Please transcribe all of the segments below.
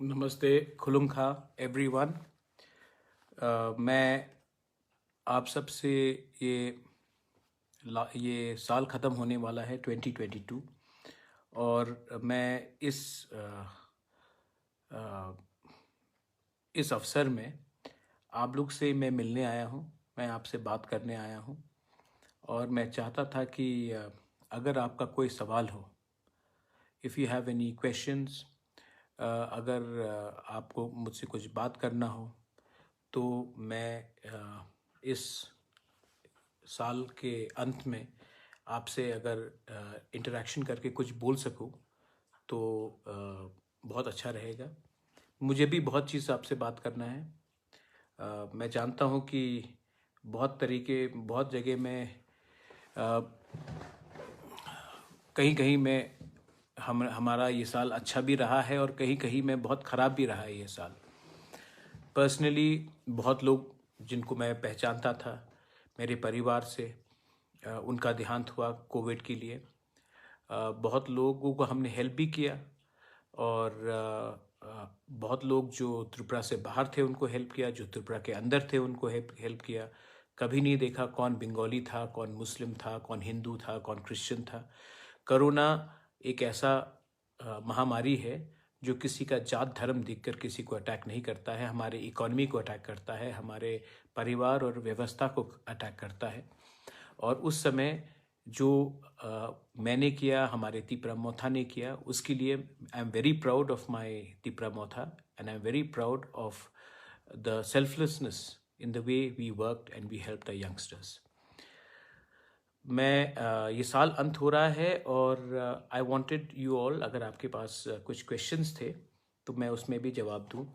नमस्ते खुलुम खा एवरीवन। मैं आप सब से ये साल ख़त्म होने वाला है 2022। और मैं अ, इस अवसर में आप लोग से मैं मिलने आया हूँ। मैं आपसे बात करने आया हूँ और मैं चाहता था कि अगर आपका कोई सवाल हो, if you have any questions, अगर आपको मुझसे कुछ बात करना हो, तो मैं इस साल के अंत में आपसे अगर इंटरेक्शन करके कुछ बोल सकूं तो बहुत अच्छा रहेगा। मुझे भी बहुत चीज़ आपसे बात करना है। मैं जानता हूं कि बहुत जगह में कहीं कहीं में हमारा ये साल अच्छा भी रहा है और कहीं कहीं में बहुत ख़राब भी रहा है ये साल। पर्सनली बहुत लोग जिनको मैं पहचानता था मेरे परिवार से, उनका देहांत हुआ कोविड के लिए। बहुत लोगों को हमने हेल्प भी किया और बहुत लोग जो त्रिपुरा से बाहर थे उनको हेल्प किया, जो त्रिपुरा के अंदर थे उनको हेल्प किया। कभी नहीं देखा कौन बंगाली था, कौन मुस्लिम था, कौन हिंदू था, कौन क्रिश्चियन था। कोरोना एक ऐसा महामारी है जो किसी का जात धर्म देखकर किसी को अटैक नहीं करता है। हमारे इकोनॉमी को अटैक करता है, हमारे परिवार और व्यवस्था को अटैक करता है। और उस समय जो मैंने किया, हमारे तिपरामोथा ने किया, उसके लिए I am very proud of my Tipra Motha and I am very proud of the selflessness in the way we worked and we help the youngsters. मैं ये साल अंत हो रहा है और आई वांटेड यू ऑल, अगर आपके पास कुछ क्वेश्चंस थे तो मैं उसमें भी जवाब दूं।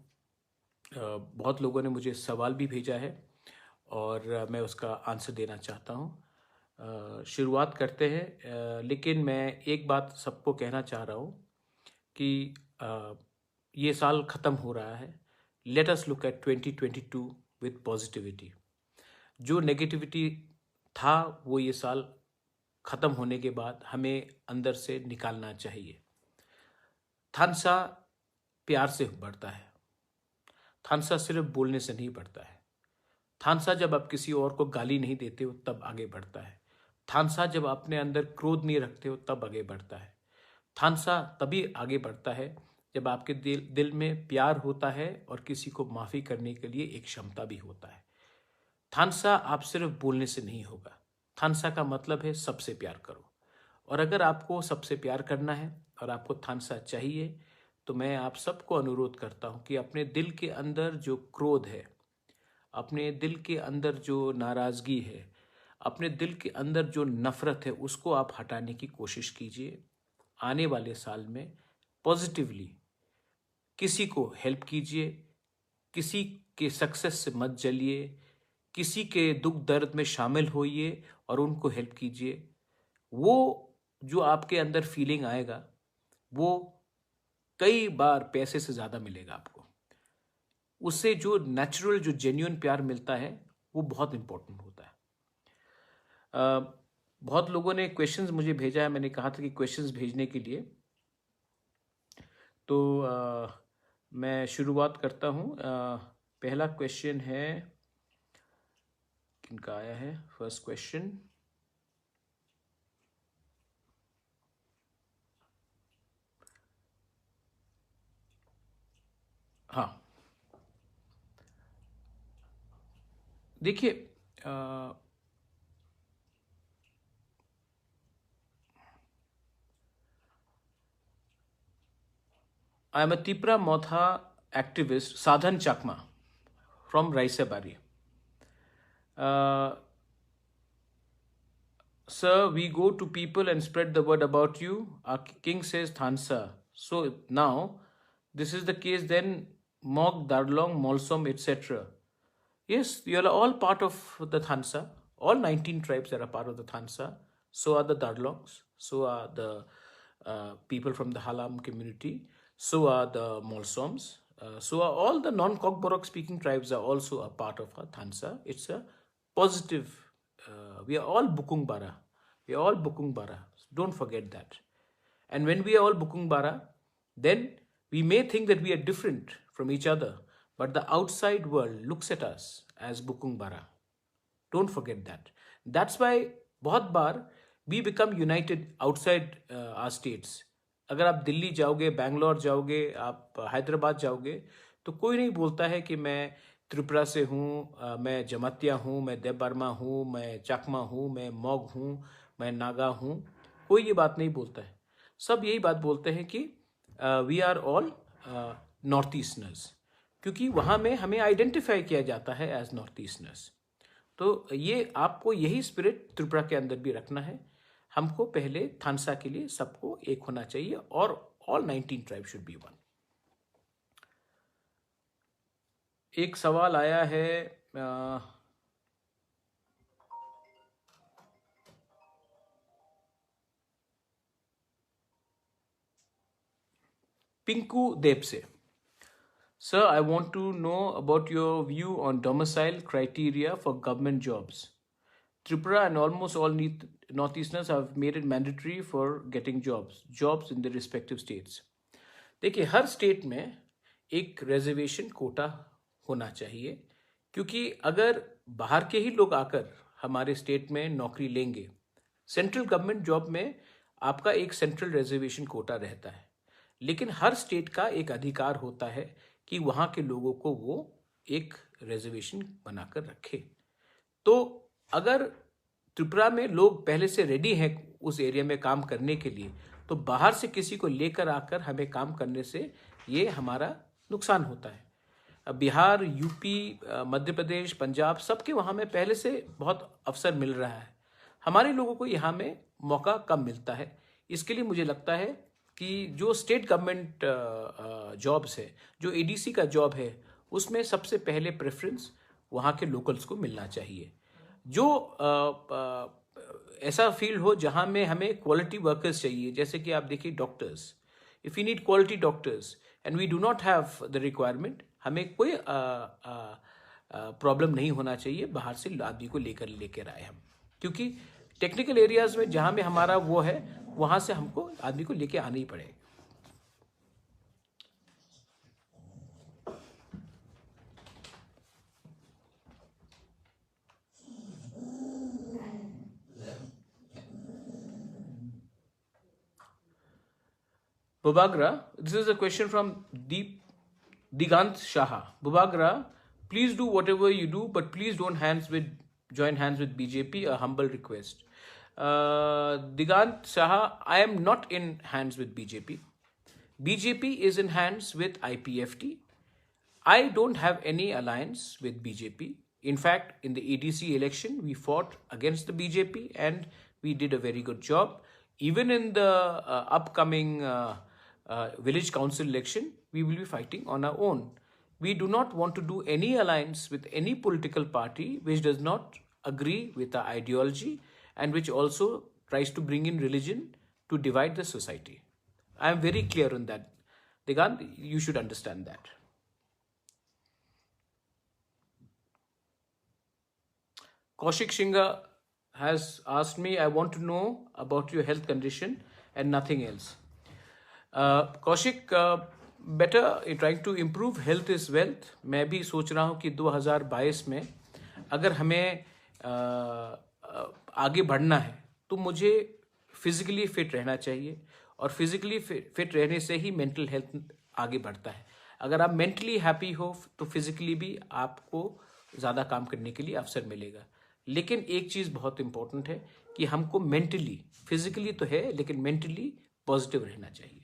बहुत लोगों ने मुझे सवाल भी भेजा है और मैं उसका आंसर देना चाहता हूं। शुरुआत करते हैं, लेकिन मैं एक बात सबको कहना चाह रहा हूं कि ये साल ख़त्म हो रहा है। Let us look at 2022 with positivity. जो नेगेटिविटी था वो ये साल ख़त्म होने के बाद हमें अंदर से निकालना चाहिए। थानसा प्यार से बढ़ता है, थानसा सिर्फ बोलने से नहीं बढ़ता है। थानसा जब आप किसी और को गाली नहीं देते हो तब आगे बढ़ता है। थानसा जब अपने अंदर क्रोध नहीं रखते हो तब आगे बढ़ता है। थानसा तभी आगे बढ़ता है जब आपके दिल में प्यार होता है और किसी को माफ़ी करने के लिए एक क्षमता भी होता है। थानसा आप सिर्फ बोलने से नहीं होगा। थानसा का मतलब है सबसे प्यार करो। और अगर आपको सबसे प्यार करना है और आपको थानसा चाहिए, तो मैं आप सबको अनुरोध करता हूं कि अपने दिल के अंदर जो क्रोध है, अपने दिल के अंदर जो नाराज़गी है, अपने दिल के अंदर जो नफ़रत है, उसको आप हटाने की कोशिश कीजिए। आने वाले साल में पॉजिटिवली किसी को हेल्प कीजिए, किसी के सक्सेस से मत जलिए, किसी के दुख दर्द में शामिल होइए और उनको हेल्प कीजिए। वो जो आपके अंदर फीलिंग आएगा वो कई बार पैसे से ज़्यादा मिलेगा आपको। उससे जो नेचुरल, जो जेन्युइन प्यार मिलता है वो बहुत इंपॉर्टेंट होता है। बहुत लोगों ने क्वेश्चंस मुझे भेजा है, मैंने कहा था कि क्वेश्चंस भेजने के लिए, तो मैं शुरुआत करता हूँ। पहला क्वेश्चन है, किनका आया है फर्स्ट क्वेश्चन? हाँ, देखिए, I am a Tipra Motha activist, Sadhan Chakma from Raisabari. Sir, we go to people and spread the word about you. Our king says Thansa. So now, this is the case then, Mog, Darlong, Molsom, etc. Yes, you are all part of the Thansa. All 19 tribes are a part of the Thansa. So are the Darlongs. So are the people from the Halam community. So are the Molsoms. So are all the non-Kokborok speaking tribes are also a part of our Thansa. It's a positive. We are all Bukung Bara. We are all Bukung Bara. Don't forget that. And when we are all Bukung Bara, then We may think that we are different from each other, but the outside world looks at us as Bukung Bara. Don't forget that. That's why बहुत बार we become united outside our states. अगर आप दिल्ली जाओगे, बैंगलोर जाओगे, आप हैदराबाद जाओगे, तो कोई नहीं बोलता है कि मैं त्रिपुरा से हूँ, मैं जमातिया हूँ, मैं देवबर्मा हूँ, मैं चाकमा हूँ, मैं मॉग हूँ, मैं नागा हूँ. कोई ये बात नहीं बोलता है. सब यही बात बोलते हैं कि we are all north Easterners, क्योंकि वहाँ में हमें आइडेंटिफाई किया जाता है एज नॉर्थ ईस्टर्नर्स. तो ये आपको यही स्पिरिट त्रिपुरा के अंदर भी रखना है. हमको पहले थानसा के लिए सबको एक होना चाहिए और all 19 tribe should be one. एक सवाल आया है पिंकू देव से. Sir, I want to know about your view on domicile criteria for government jobs. Tripura and almost all Northeasterners have made it mandatory for getting jobs in their respective states. देखिए, हर state में एक reservation quota होना चाहिए, क्योंकि अगर बाहर के ही लोग आकर हमारे स्टेट में नौकरी लेंगे, सेंट्रल गवर्नमेंट जॉब में आपका एक सेंट्रल रिजर्वेशन कोटा रहता है, लेकिन हर स्टेट का एक अधिकार होता है कि वहाँ के लोगों को वो एक रिजर्वेशन बनाकर रखे. तो अगर त्रिपुरा में लोग पहले से रेडी हैं उस एरिया में काम करने के लिए, तो बाहर से किसी को लेकर आकर हमें काम करने से ये हमारा नुकसान होता है. बिहार, यूपी, मध्य प्रदेश, पंजाब, सबके वहाँ में पहले से बहुत अवसर मिल रहा है. हमारे लोगों को यहाँ में मौका कम मिलता है. इसके लिए मुझे लगता है कि जो स्टेट गवर्नमेंट जॉब्स है, जो एडीसी का जॉब है, उसमें सबसे पहले प्रेफरेंस वहाँ के लोकल्स को मिलना चाहिए. जो ऐसा फील्ड हो जहाँ में हमें क्वालिटी वर्कर्स चाहिए, जैसे कि आप देखिए doctors. If you need quality doctors and we do not have the requirement, हमें कोई प्रॉब्लम नहीं होना चाहिए बाहर से आदमी को लेकर आए हम, क्योंकि टेक्निकल एरियाज में जहाँ में हमारा वो है, वहाँ से हमको आदमी को लेके आना ही पड़ेगा. Bubagra, this is a question from Digant Shaha. Bubagra, please do whatever you do, but please don't join hands with BJP. A humble request. Digant Shaha, I am not in hands with BJP. BJP is in hands with IPFT. I don't have any alliance with BJP. In fact, in the ADC election, we fought against the BJP and we did a very good job. Even in the upcoming village council election, we will be fighting on our own. We do not want to do any alliance with any political party which does not agree with our ideology and which also tries to bring in religion to divide the society. I am very clear on that. Digant, you should understand that. Kaushik Shinga has asked me, I want to know about your health condition and nothing else. Kaushik, better trying to improve health is wealth. मैं भी सोच रहा हूँ कि 2022 में अगर हमें आगे बढ़ना है तो मुझे फिज़िकली फिट रहना चाहिए, और फिज़िकली फिट रहने से ही मेंटल हेल्थ आगे बढ़ता है. अगर आप मेंटली हैप्पी हो तो फिज़िकली भी आपको ज़्यादा काम करने के लिए अवसर मिलेगा. लेकिन एक चीज़ बहुत इम्पोर्टेंट है कि हमको मेंटली, फिज़िकली तो है लेकिन मेंटली पॉजिटिव रहना चाहिए.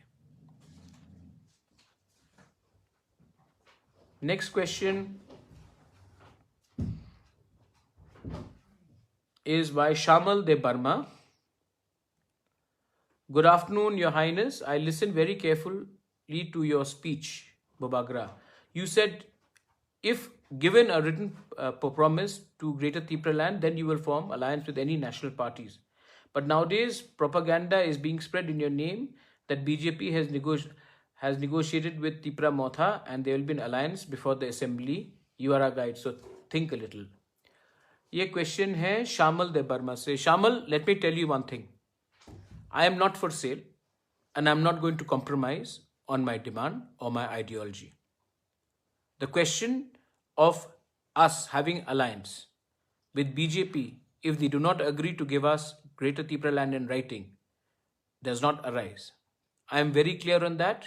Next question is by Shamal de Burma. Good afternoon, Your Highness. I listened very carefully to your speech, Bubagra. You said if given a written promise to Greater Tripura land, then you will form alliance with any national parties. But nowadays, propaganda is being spread in your name that BJP has negotiated with Tripura Motha and there will be an alliance before the assembly. You are a guide, so think a little. ये question है शामल दे Burma से. शामल, let me tell you one thing. I am not for sale and I am not going to compromise on my demand or my ideology. The question of us having alliance with BJP, if they do not agree to give us Greater Tripura land in writing, does not arise. I am very clear on that.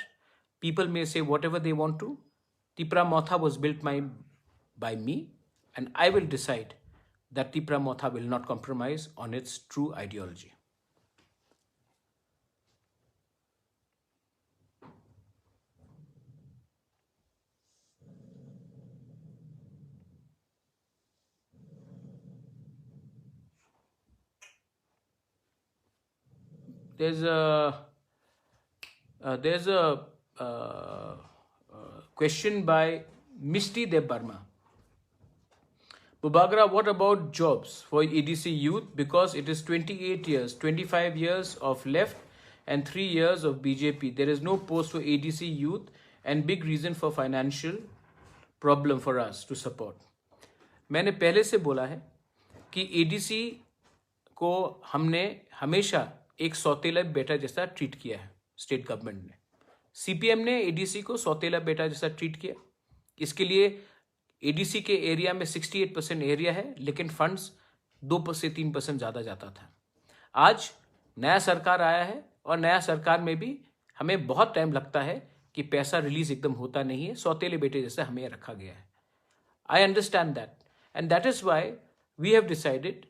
People may say whatever they want to. Tripura Motha was built by me, and I will decide that Tripura Motha will not compromise on its true ideology. There's a question by Misty Deb Burma. Bubagra, what about jobs for EDC youth? Because it is 28 years, 25 years of left and 3 years of BJP. There is no post for EDC youth and big reason for financial problem for us to support. मैंने पहले से बोला है कि EDC को हमने हमेशा एक सौतेला बेटा जैसा ट्रीट किया है स्टेट गवर्नमेंट ने. CPM ने EDC को सौतेला बेटा जैसा ट्रीट किया. इसके लिए EDC के एरिया में 68% एरिया है, लेकिन फंड्स 2 से 3% ज़्यादा जाता था. आज नया सरकार आया है और नया सरकार में भी हमें बहुत टाइम लगता है कि पैसा रिलीज एकदम होता नहीं है. सौतेले बेटे जैसे हमें रखा गया है. I understand that, and that is why we have decided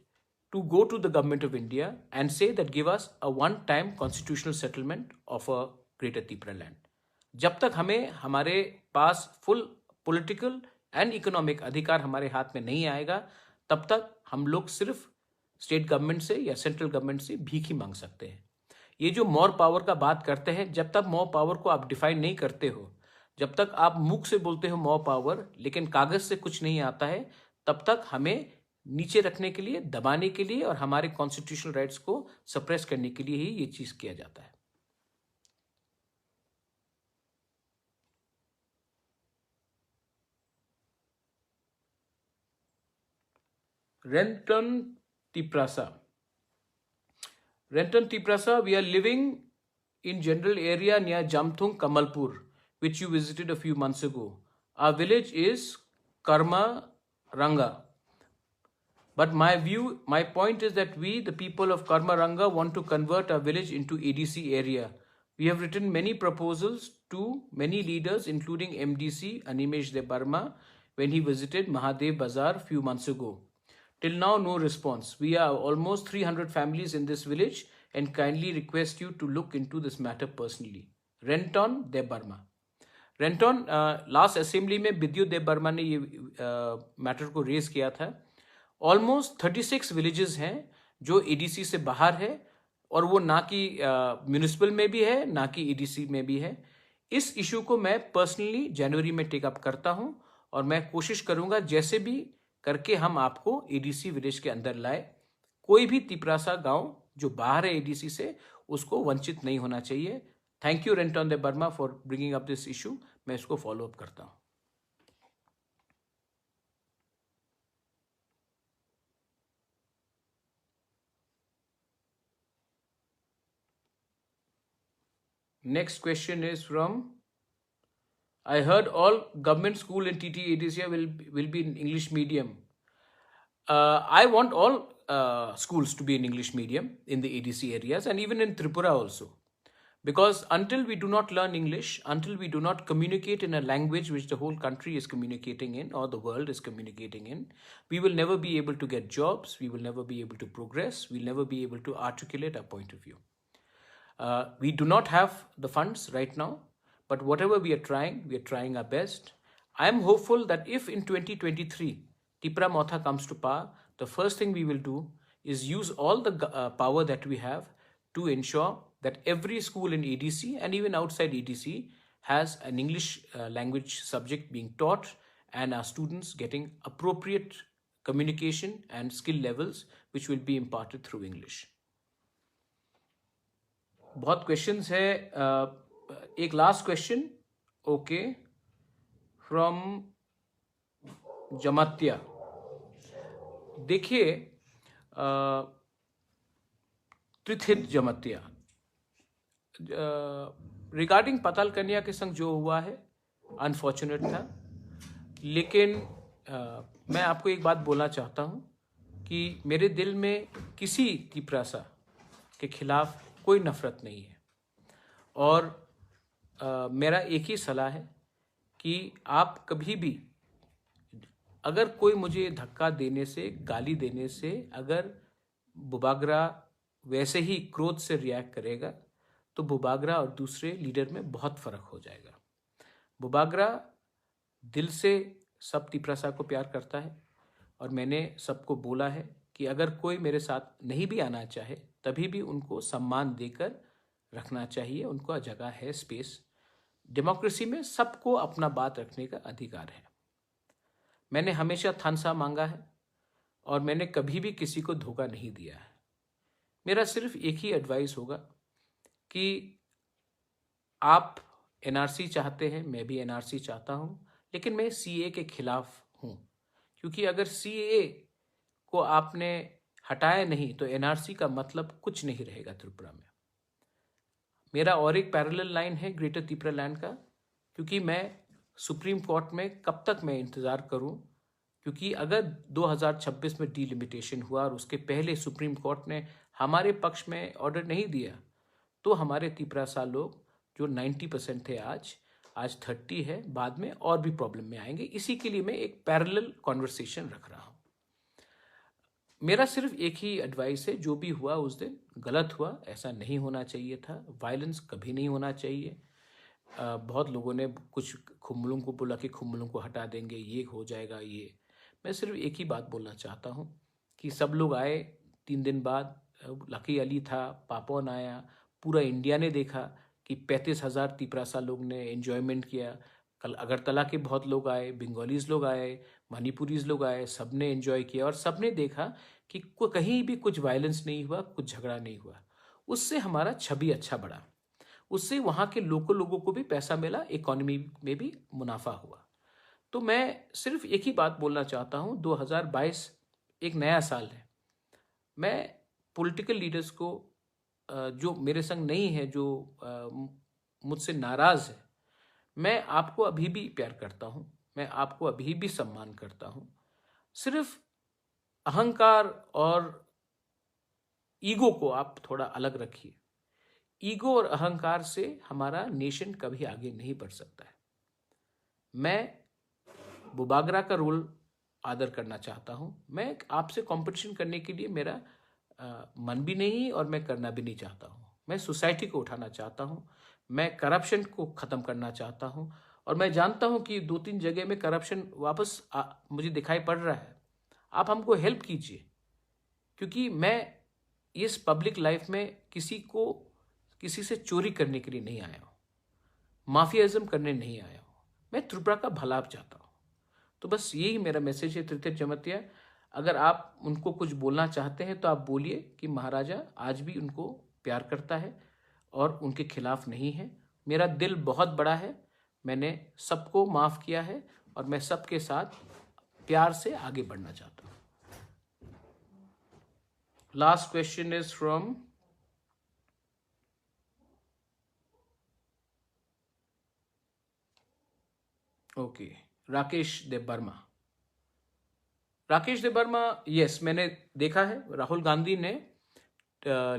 to go to the government of India and say that give us a one-time constitutional settlement of a Greater Tripura land. जब तक हमें हमारे पास full political and economic अधिकार हमारे हाथ में नहीं आएगा, तब तक हम लोग सिर्फ स्टेट गवर्नमेंट से या सेंट्रल गवर्नमेंट से भीख ही मांग सकते हैं. ये जो मोर पावर का बात करते हैं, जब तक मोर पावर को आप डिफाइन नहीं करते हो, जब तक आप मुख से बोलते हो मोर पावर लेकिन कागज से कुछ नहीं आता है, तब तक हमें नीचे रखने के लिए, दबाने के लिए और हमारे कॉन्स्टिट्यूशनल राइट्स को सप्रेस करने के लिए ही ये चीज किया जाता है. Renton Tiprasa. Renton Tiprasa, we are living in general area near Jamthung, Kamalpur, which you visited a few months ago. Our village is Karma Ranga. But my point is that we, the people of Karma Ranga, want to convert our village into EDC area. We have written many proposals to many leaders, including MDC Animesh Deb Burma, when he visited Mahadev Bazaar few months ago. Till now, no response. We are almost 300 families in this village and kindly request you to look into this matter personally. Renton Deb Burma. Renton, last assembly में विद्युत देब Burma ने ये matter को raise किया था. Almost 36 villages हैं जो EDC से बाहर है और वो ना कि म्यूनिसिपल में भी है ना कि EDC में भी है. इस इशू को मैं पर्सनली जनवरी में टेक अप करता हूं और मैं कोशिश करूंगा जैसे भी करके हम आपको EDC विलेज के अंदर लाए. कोई भी तिपरासा गांव जो बाहर है EDC से, उसको वंचित नहीं होना चाहिए. Thank you Rentan Deb Barma for bringing up this issue. मैं इसको फॉलो अप करता हूं. Next question is from, I heard all government school in TTADCA will be in English medium. I want all schools to be in English medium in the EDC areas and even in Tripura also. Because until we do not learn English, until we do not communicate in a language which the whole country is communicating in or the world is communicating in, we will never be able to get jobs, we will never be able to progress, we'll never be able to articulate our point of view. We do not have the funds right now, but whatever we are trying our best. I am hopeful that if in 2023, Tripura Motha comes to power, the first thing we will do is use all the power that we have to ensure that every school in EDC and even outside EDC has an English language subject being taught and our students getting appropriate communication and skill levels which will be imparted through English. बहुत questions है. एक last question okay from Jamatia. देखिए त्रिथित Jamatia, regarding पाताल कन्या के संग जो हुआ है अनफॉर्चुनेट था, लेकिन मैं आपको एक बात बोलना चाहता हूँ कि मेरे दिल में किसी तिपरासा के खिलाफ कोई नफरत नहीं है। और मेरा एक ही सलाह है कि आप कभी भी अगर कोई मुझे धक्का देने से, गाली देने से अगर बुबागरा वैसे ही क्रोध से रिएक्ट करेगा तो बुबागरा और दूसरे लीडर में बहुत फर्क हो जाएगा। बुबागरा दिल से सब तिपरासा को प्यार करता है और मैंने सबको बोला है कि अगर कोई मेरे साथ नहीं भी आना चाहे तभी भी उनको सम्मान देकर रखना चाहिए। उनको जगह है, स्पेस। डेमोक्रेसी में सबको अपना बात रखने का अधिकार है। मैंने हमेशा थानसा मांगा है और मैंने कभी भी किसी को धोखा नहीं दिया है। मेरा सिर्फ एक ही एडवाइस होगा कि आप एनआरसी चाहते हैं, मैं भी एनआरसी चाहता हूं, लेकिन मैं सीए के खिलाफ हूं, क्योंकि अगर सीए को आपने हटाया नहीं तो एनआरसी का मतलब कुछ नहीं रहेगा त्रिपुरा में। मेरा और एक पैरेलल लाइन है ग्रेटर त्रिपुरा लैंड का, क्योंकि मैं सुप्रीम कोर्ट में कब तक मैं इंतज़ार करूं, क्योंकि अगर 2026 में डीलिमिटेशन हुआ और उसके पहले सुप्रीम कोर्ट ने हमारे पक्ष में ऑर्डर नहीं दिया तो हमारे तिपरासा लोग जो 90% थे आज 30 है, बाद में और भी प्रॉब्लम में आएंगे। इसी के लिए मैं एक पैरेलल कॉन्वर्सेशन रख रहा हूँ। मेरा सिर्फ एक ही एडवाइस है, जो भी हुआ उस दिन गलत हुआ, ऐसा नहीं होना चाहिए था। वायलेंस कभी नहीं होना चाहिए। बहुत लोगों ने कुछ खुम्बलों को बोला कि खुम्बलों को हटा देंगे, ये हो जाएगा। ये मैं सिर्फ एक ही बात बोलना चाहता हूँ कि सब लोग आए 3 दिन बाद। लकी अली था, पापोन आया, पूरा इंडिया ने देखा कि 35,000 तिपरासा लोग ने एंजॉयमेंट किया। कल अगरतला के बहुत लोग आए, बंगालीज लोग आए, मणिपुरीज लोग आए, सब ने एंजॉय किया और सब ने देखा कि कहीं भी कुछ वायलेंस नहीं हुआ, कुछ झगड़ा नहीं हुआ। उससे हमारा छवि अच्छा बढ़ा, उससे वहाँ के लोकल लोगों को भी पैसा मिला, इकोनॉमी में भी मुनाफा हुआ। तो मैं सिर्फ एक ही बात बोलना चाहता हूँ, 2022 एक नया साल है। मैं पॉलिटिकल लीडर्स को जो मेरे संग नहीं है, जो मुझसे नाराज़ है, मैं आपको अभी भी प्यार करता हूँ, मैं आपको अभी भी सम्मान करता हूँ। सिर्फ अहंकार और ईगो को आप थोड़ा अलग रखिए। ईगो और अहंकार से हमारा नेशन कभी आगे नहीं बढ़ सकता है। मैं बुबागरा का रोल आदर करना चाहता हूँ। मैं आपसे कंपटीशन करने के लिए मेरा मन भी नहीं और मैं करना भी नहीं चाहता हूँ। मैं सोसाइटी को उठाना चाहता हूँ, मैं करप्शन को ख़त्म करना चाहता हूँ। और मैं जानता हूँ कि 2-3 जगह में करप्शन वापस मुझे दिखाई पड़ रहा है। आप हमको हेल्प कीजिए, क्योंकि मैं इस पब्लिक लाइफ में किसी से चोरी करने के लिए नहीं आया हूँ, माफियाइज्म करने नहीं आया हूँ। मैं त्रिपुरा का भला चाहता हूँ। तो बस यही मेरा मैसेज है तृतीय जमातिया। अगर आप उनको कुछ बोलना चाहते हैं तो आप बोलिए कि महाराजा आज भी उनको प्यार करता है और उनके खिलाफ नहीं है। मेरा दिल बहुत बड़ा है, मैंने सबको माफ़ किया है और मैं सबके साथ प्यार से आगे बढ़ना चाहता हूँ। Last question is from Rakesh Dev Verma. Rakesh Dev Verma, yes, मैंने देखा है राहुल गांधी ने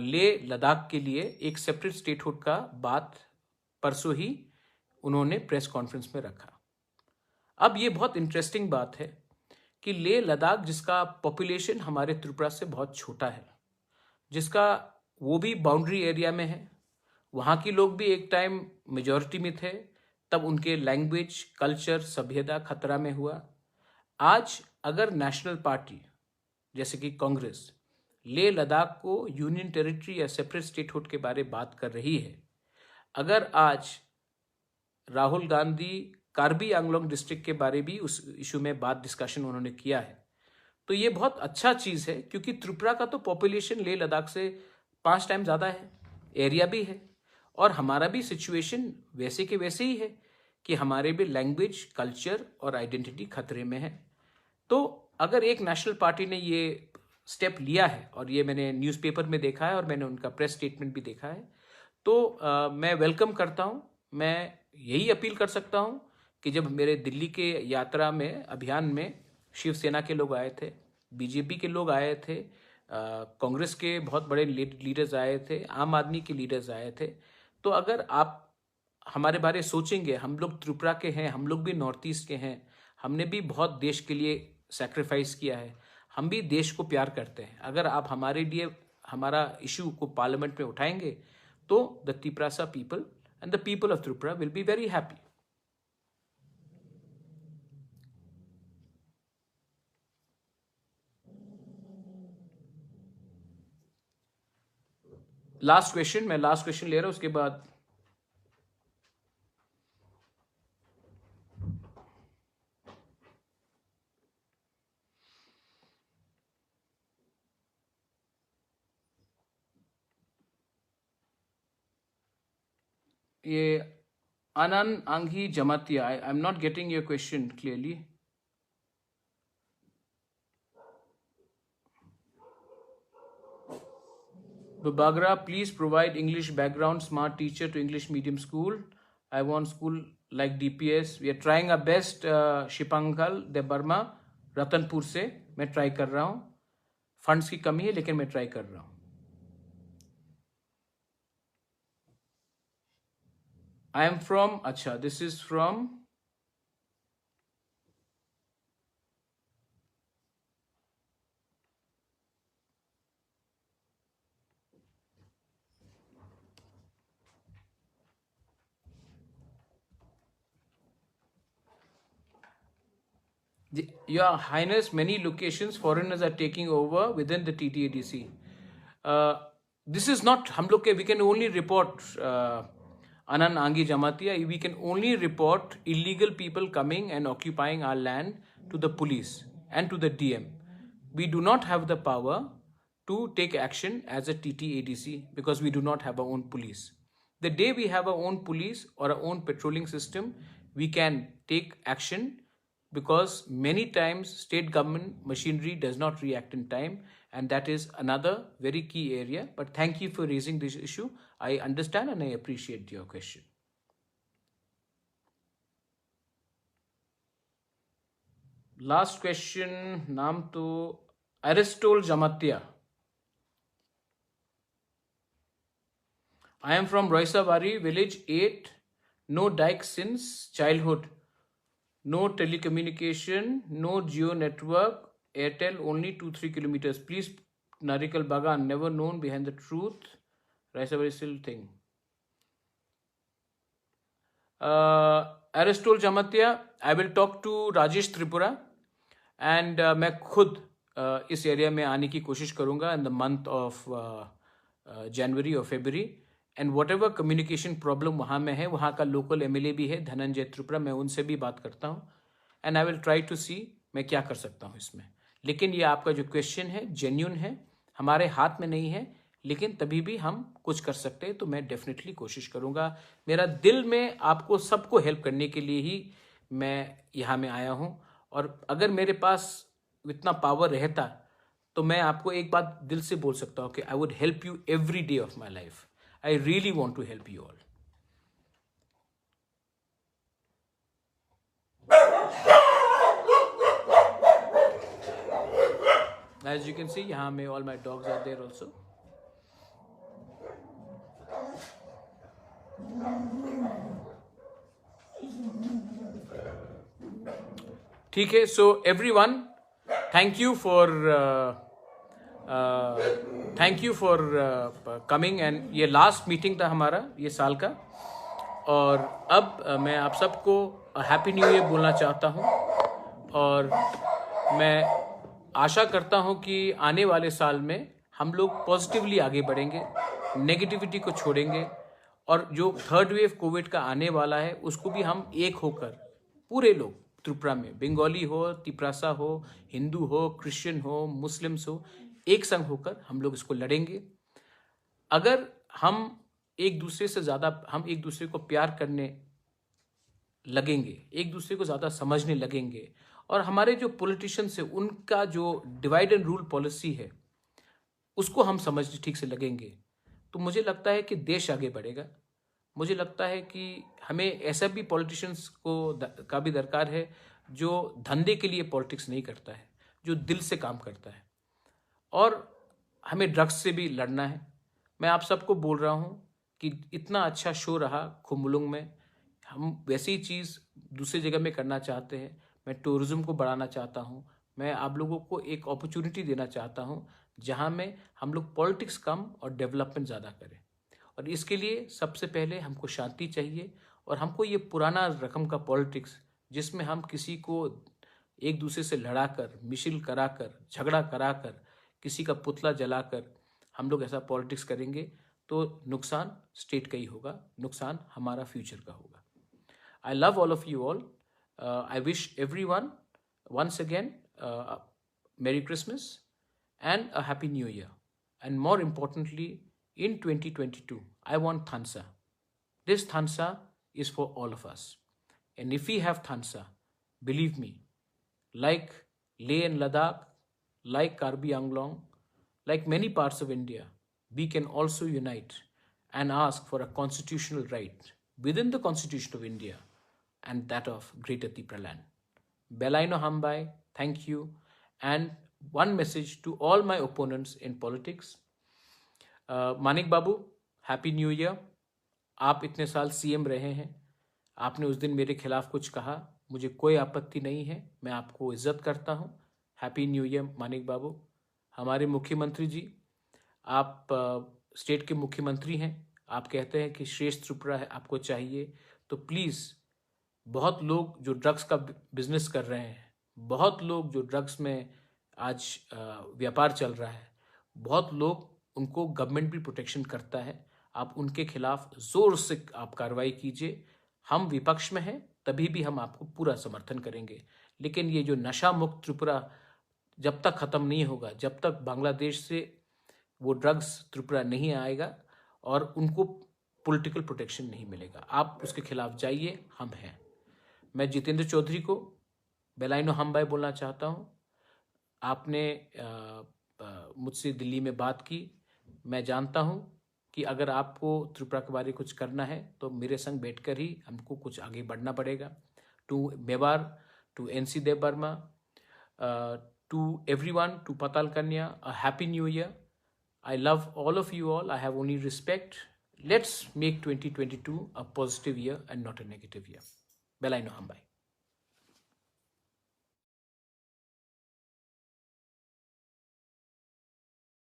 लेह लद्दाख के लिए एक सेपरेट स्टेटहुड का बात परसों ही उन्होंने प्रेस कॉन्फ्रेंस में रखा। अब ये बहुत इंटरेस्टिंग बात है कि लेह लद्दाख, जिसका पॉपुलेशन हमारे त्रिपुरा से बहुत छोटा है, जिसका वो भी बाउंड्री एरिया में है, वहाँ के लोग भी एक टाइम मेजॉरिटी में थे, तब उनके लैंग्वेज, कल्चर, सभ्यता खतरा में हुआ। आज अगर नेशनल पार्टी जैसे कि कांग्रेस लेह लद्दाख को यूनियन टेरिटरी या सेपरेट स्टेटहुड के बारे में बात कर रही है, अगर आज राहुल गांधी कार्बी आंगलोंग डिस्ट्रिक्ट के बारे भी उस इशू में बात डिस्कशन उन्होंने किया है, तो ये बहुत अच्छा चीज़ है, क्योंकि त्रिपुरा का तो पॉपुलेशन लेह लद्दाख से 5 टाइम ज़्यादा है, एरिया भी है, और हमारा भी सिचुएशन वैसे के वैसे ही है कि हमारे भी लैंग्वेज, कल्चर और आइडेंटिटी खतरे में है। तो अगर एक नेशनल पार्टी ने ये स्टेप लिया है, और ये मैंने न्यूज़पेपर में देखा है और मैंने उनका प्रेस स्टेटमेंट भी देखा है, तो मैं वेलकम करता हूँ। मैं यही अपील कर सकता हूँ कि जब मेरे दिल्ली के यात्रा में, अभियान में शिवसेना के लोग आए थे, बीजेपी के लोग आए थे, कांग्रेस के बहुत बड़े लीडर्स आए थे, आम आदमी के लीडर्स आए थे, तो अगर आप हमारे बारे सोचेंगे, हम लोग त्रिपुरा के हैं, हम लोग भी नॉर्थ ईस्ट के हैं, हमने भी बहुत देश के लिए सैक्रिफाइस किया है, हम भी देश को प्यार करते हैं। अगर आप हमारे लिए हमारा इशू को पार्लियामेंट में उठाएंगे तो the Tiprasa people and the people of Tripura will be very happy. Last question, मैं लास्ट क्वेश्चन ले रहा हूं, उसके बाद ये Anand Angi Jamatia, I am not getting your question clearly. Bagra, please provide English background smart teacher to English medium school. I want school like DPS. We are trying our best. Shipankal Deb Barma Ratanpur से मैं try कर रहा हूँ। फंड्स की कमी है लेकिन मैं ट्राई कर रहा हूँ। I am from, अच्छा, this is from Your Highness, many locations foreigners are taking over within the TTADC. This is not, हम लोग के, we can only report Anand Angi Jamatia, we can only report illegal people coming and occupying our land to the police and to the DM. We do not have the power to take action as a TTADC because we do not have our own police. The day we have our own police or our own patrolling system, we can take action, because many times state government machinery does not react in time, and that is another very key area. But thank you for raising this issue. I understand and I appreciate your question. Last question, naam to Aristol Jamatia. I am from Roisawari, village 8, no dike since childhood. No telecommunication, no geo network, Airtel only 2-3 kilometers. Please, Narikal Bagan, never known behind the truth. Raisawari still thing. Aristol Jamatia, I will talk to Rajesh Tripura, and मैं खुद इस area में आने की कोशिश करूँगा in the month of January or February. And what ever communication problem वहाँ में है, वहाँ का लोकल MLA भी है धनंजय त्रिपुरा, मैं उनसे भी बात करता हूँ and I will try to see मैं क्या कर सकता हूँ इसमें। लेकिन ये आपका जो क्वेश्चन है जेन्युइन है, हमारे हाथ में नहीं है, लेकिन तभी भी हम कुछ कर सकते हैं तो मैं डेफिनेटली कोशिश करूँगा। मेरा दिल में आपको सबको हेल्प करने के लिए ही मैं यहाँ में आया हूँ, और अगर मेरे पास इतना पावर रहता तो मैं आपको एक बात दिल से बोल सकता हूँ कि I would help you every day of my life. I really want to help you all. As you can see, यहाँ में all my dogs are there also. ठीक है, so everyone, thank you for coming, and ये last meeting था हमारा ये साल का, और अब मैं आप सबको हैप्पी न्यू ईयर बोलना चाहता हूँ, और मैं आशा करता हूँ कि आने वाले साल में हम लोग पॉजिटिवली आगे बढ़ेंगे, नेगेटिविटी को छोड़ेंगे, और जो थर्ड वेव कोविड का आने वाला है उसको भी हम एक होकर पूरे लोग त्रिपुरा में, बंगाली हो, तिप्रासा हो, हिंदू हो, क्रिश्चियन हो, मुस्लिम्स हो, एक संग होकर हम लोग इसको लड़ेंगे। अगर हम एक दूसरे से ज़्यादा, हम एक दूसरे को प्यार करने लगेंगे, एक दूसरे को ज़्यादा समझने लगेंगे, और हमारे जो पॉलिटिशियंस है उनका जो डिवाइड एंड रूल पॉलिसी है उसको हम समझने ठीक से लगेंगे, तो मुझे लगता है कि देश आगे बढ़ेगा। मुझे लगता है कि हमें ऐसा भी पॉलिटिशियंस का भी दरकार है जो धंधे के लिए पॉलिटिक्स नहीं करता है, जो दिल से काम करता है। और हमें ड्रग्स से भी लड़ना है। मैं आप सबको बोल रहा हूँ कि इतना अच्छा शो रहा खुम्बुलुंग में, हम वैसी ही चीज़ दूसरी जगह में करना चाहते हैं। मैं टूरिज्म को बढ़ाना चाहता हूँ। मैं आप लोगों को एक अपॉर्चुनिटी देना चाहता हूँ जहाँ में हम लोग पॉलिटिक्स कम और डेवलपमेंट ज़्यादा करें। और इसके लिए सबसे पहले हमको शांति चाहिए, और हमको ये पुराना रकम का पॉलिटिक्स जिसमें हम किसी को एक दूसरे से लड़ाकर, मिशिल कराकर, झगड़ा कराकर, किसी का पुतला जलाकर हम लोग ऐसा पॉलिटिक्स करेंगे तो नुकसान स्टेट का ही होगा, नुकसान हमारा फ्यूचर का होगा। I love all of you all. I wish everyone once again Merry Christmas and a Happy New Year. And more importantly, in 2022, I want Thansa. This Thansa is for all of us. And if we have Thansa, believe me, like Leh and Ladakh, like Karbi Anglong, like many parts of India, we can also unite and ask for a constitutional right within the Constitution of India and that of Greater Tipra land. Belaino Hambai, thank you. And one message to all my opponents in politics. Manik Babu, happy new year. आप इतने साल CM रहे हैं, आपने उस दिन मेरे खिलाफ कुछ कहा, मुझे कोई आपत्ति नहीं है, मैं आपको इज्जत करता हूँ। हैप्पी न्यू ईयर मानिक बाबू। हमारे मुख्यमंत्री जी, आप स्टेट के मुख्यमंत्री हैं, आप कहते हैं कि श्रेष्ठ त्रिपुरा है आपको चाहिए, तो प्लीज़, बहुत लोग जो ड्रग्स का बिजनेस कर रहे हैं, बहुत लोग जो ड्रग्स में आज व्यापार चल रहा है, बहुत लोग, उनको गवर्नमेंट भी प्रोटेक्शन करता है। आप उनके खिलाफ जोर से आप कार्रवाई कीजिए। हम विपक्ष में हैं, तभी भी हम आपको पूरा समर्थन करेंगे। लेकिन ये जो नशा मुक्त त्रिपुरा जब तक ख़त्म नहीं होगा, जब तक बांग्लादेश से वो ड्रग्स त्रिपुरा नहीं आएगा और उनको पॉलिटिकल प्रोटेक्शन नहीं मिलेगा, आप उसके खिलाफ जाइए, हम हैं। मैं जितेंद्र चौधरी को बेलाइनो हमबाई बोलना चाहता हूँ। आपने मुझसे दिल्ली में बात की, मैं जानता हूँ कि अगर आपको त्रिपुरा के बारे में कुछ करना है तो मेरे संग बैठकर ही हमको कुछ आगे बढ़ना पड़ेगा। To Mewar, to NC Dev Verma, to everyone, to Patal Kanya, a happy new year. I love all of you all. I have only respect. Let's make 2022 a positive year and not a negative year. Belaino Hambai.